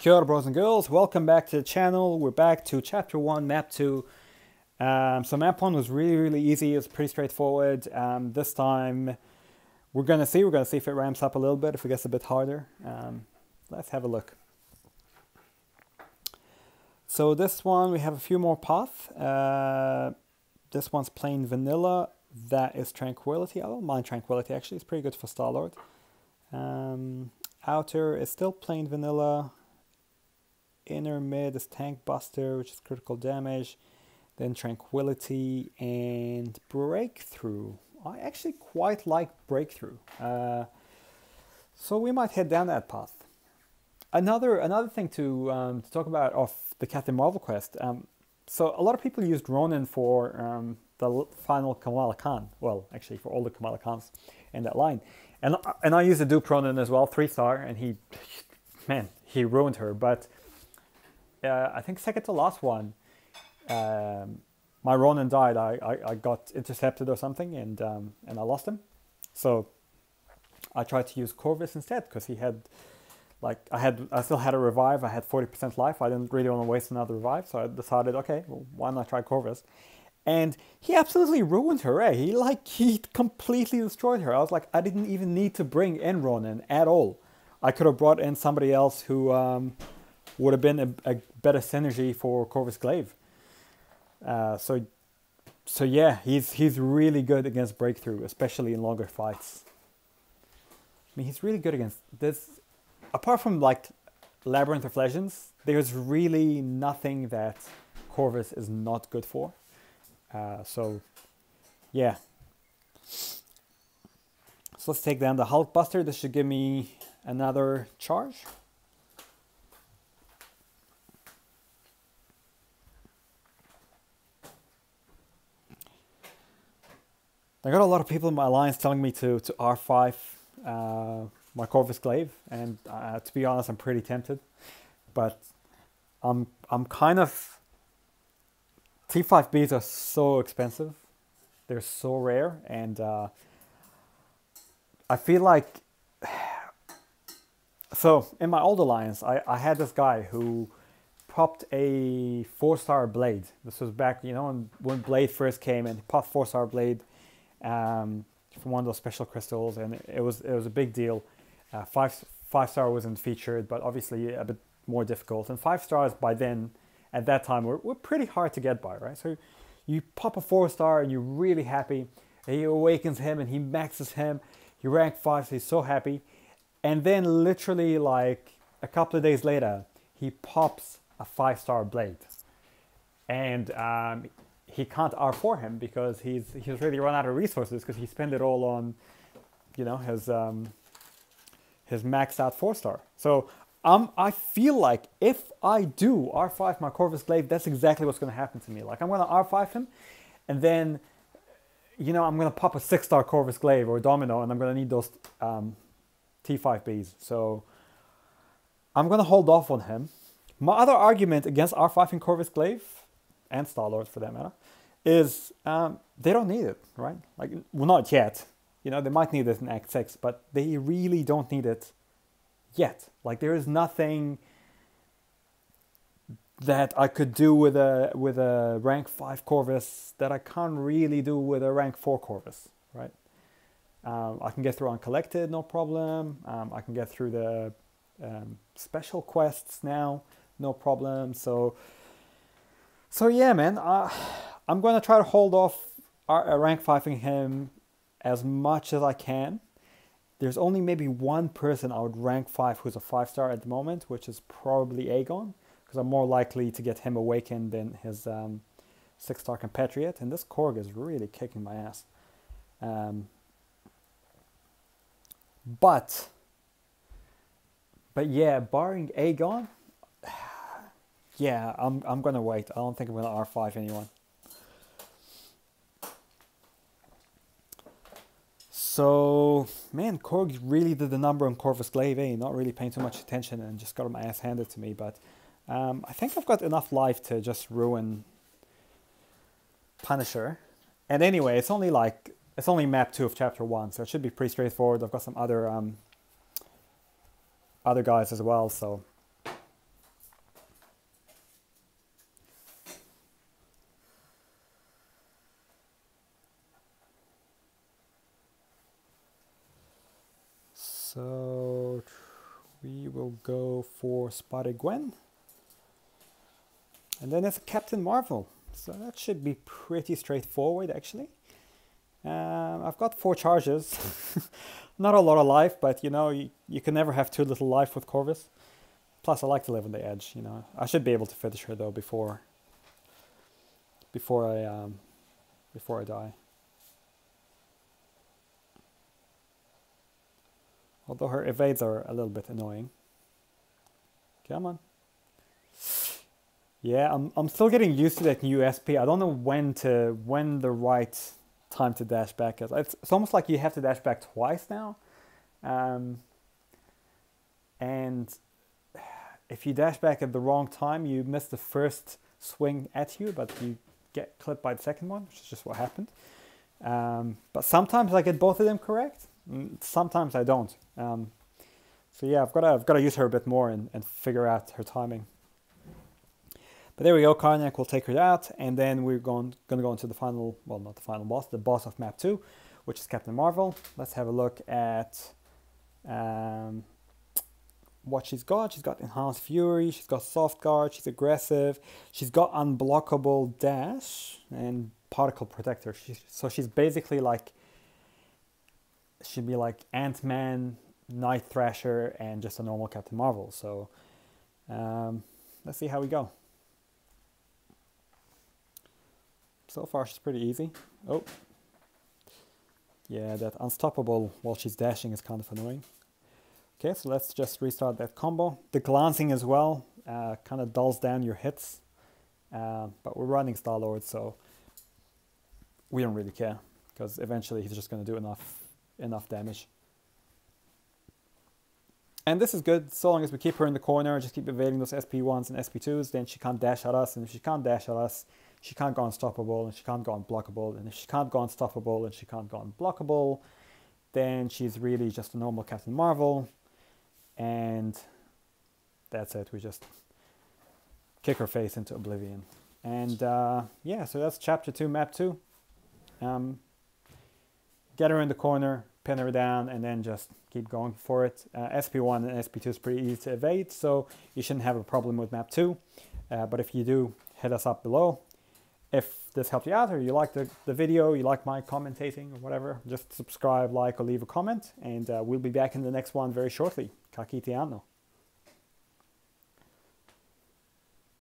Kia ora, bros and girls, welcome back to the channel. We're back to chapter 1, map 2. So map 1 was really easy. It's pretty straightforward. This time we're gonna see if it ramps up a little bit, if it gets a bit harder. Let's have a look. So this one we have a few more paths. This one's plain vanilla. That is Tranquility. I don't mind Tranquility actually, it's pretty good for Star-Lord. Outer is still plain vanilla. Inner mid is Tank Buster, which is critical damage. Then Tranquility and Breakthrough. I actually quite like Breakthrough. So we might head down that path. Another thing to talk about of the Captain Marvel quest. So a lot of people used Ronin for the final Kamala Khan. Well, actually for all the Kamala Khans in that line. And I used a dupe Ronin as well, 3-star, and he ruined her. But I think second to last one, my Ronin died. I got intercepted or something, and I lost him. So I tried to use Corvus instead because he had, I still had a revive. I had 40% life. I didn't really want to waste another revive, so I decided, okay, well, why not try Corvus? And he absolutely ruined her. Eh? He completely destroyed her. I was like, I didn't even need to bring in Ronin at all. I could have brought in somebody else who would have been a better synergy for Corvus Glaive. So yeah, he's really good against Breakthrough, especially in longer fights. I mean, he's really good against this. Apart from like Labyrinth of Legends, there's really nothing that Corvus is not good for. So yeah. So let's take down the Hulk Buster. This should give me another charge. I got a lot of people in my alliance telling me to R5 my Corvus Glaive, and to be honest, I'm pretty tempted. But I'm kind of... T5Bs are so expensive. They're so rare, and I feel like... So, in my old alliance, I had this guy who popped a 4-star blade. This was back, when Blade first came, and he popped 4-star blade from one of those special crystals, and it was a big deal. 5-star wasn't featured, but obviously a bit more difficult. And 5 stars by then, at that time, were pretty hard to get by, right? So you pop a 4-star and you're really happy. And he awakens him and he maxes him. He rank 5, so he's so happy. And then literally like a couple of days later, he pops a 5-star blade. And he can't R4 him because he's really run out of resources because he spent it all on, his maxed out 4-star. So I feel like if I do R5 my Corvus Glaive, that's exactly what's going to happen to me. Like I'm going to R5 him, and then, I'm going to pop a 6-star Corvus Glaive or Domino, and I'm going to need those T5Bs. So I'm going to hold off on him. My other argument against R5 and Corvus Glaive, and Star-Lord for that matter, is they don't need it, right? Like, well, not yet. They might need it in Act 6, but they really don't need it yet. Like, there is nothing that I could do with a rank 5 Corvus that I can't really do with a rank 4 Corvus, right? I can get through Uncollected, no problem. I can get through the special quests now, no problem. So yeah, man, I'm going to try to hold off rank 5ing him as much as I can. There's only maybe one person I would rank 5 who's a 5-star at the moment, which is probably Aegon, because I'm more likely to get him awakened than his 6-star compatriot. And this Korg is really kicking my ass. But yeah, barring Aegon, yeah, I'm gonna wait. I don't think I'm gonna R5 anyone. So, man, Korg really did the number on Corvus Glaive, eh? Not really paying too much attention and just got my ass handed to me. But I think I've got enough life to just ruin Punisher. And anyway, it's only map 2 of chapter 1, so it should be pretty straightforward. I've got some other guys as well, so So we will go for Spider-Gwen. And then it's Captain Marvel. So that should be pretty straightforward, actually. I've got 4 charges. Not a lot of life, but you know, you can never have too little life with Corvus. Plus, I like to live on the edge, you know. I should be able to finish her, though, before I die. Although her evades are a little bit annoying. Come on. Yeah, I'm still getting used to that new SP. I don't know when the right time to dash back is. It's almost like you have to dash back twice now. And if you dash back at the wrong time, you miss the first swing at you, but you get clipped by the second one, which is just what happened. But sometimes I get both of them correct. Sometimes I don't. So yeah, I've got to use her a bit more and figure out her timing. But there we go, Karnak will take her out, and then we're going to go into the final, well, not the final boss, the boss of map 2, which is Captain Marvel. Let's have a look at what she's got. She's got Enhanced Fury, she's got Soft Guard, she's aggressive, she's got Unblockable Dash, and Particle Protector. So she's basically like, she'd be like Ant-Man, Night Thrasher, and just a normal Captain Marvel. So let's see how we go. So far she's pretty easy. Oh, yeah, that unstoppable while she's dashing is kind of annoying. Okay, so let's just restart that combo. The glancing as well kind of dulls down your hits, but we're running Star-Lord, so we don't really care, because eventually he's just going to do enough damage. And this is good, so long as we keep her in the corner, just keep evading those SP1s and SP2s, then she can't dash at us, and if she can't dash at us, she can't go unstoppable, and she can't go unblockable, and if she can't go unstoppable, and she can't go unblockable, then she's really just a normal Captain Marvel, and that's it. We just kick her face into oblivion. And yeah, so that's Chapter 2, Map 2. Get her in the corner, pin her down, and then just keep going for it. SP1 and SP2 is pretty easy to evade, so you shouldn't have a problem with Map 2. But if you do, hit us up below. If this helped you out, or you like the video, you like my commentating or whatever, just subscribe, like, or leave a comment, and we'll be back in the next one very shortly. Kakitiano.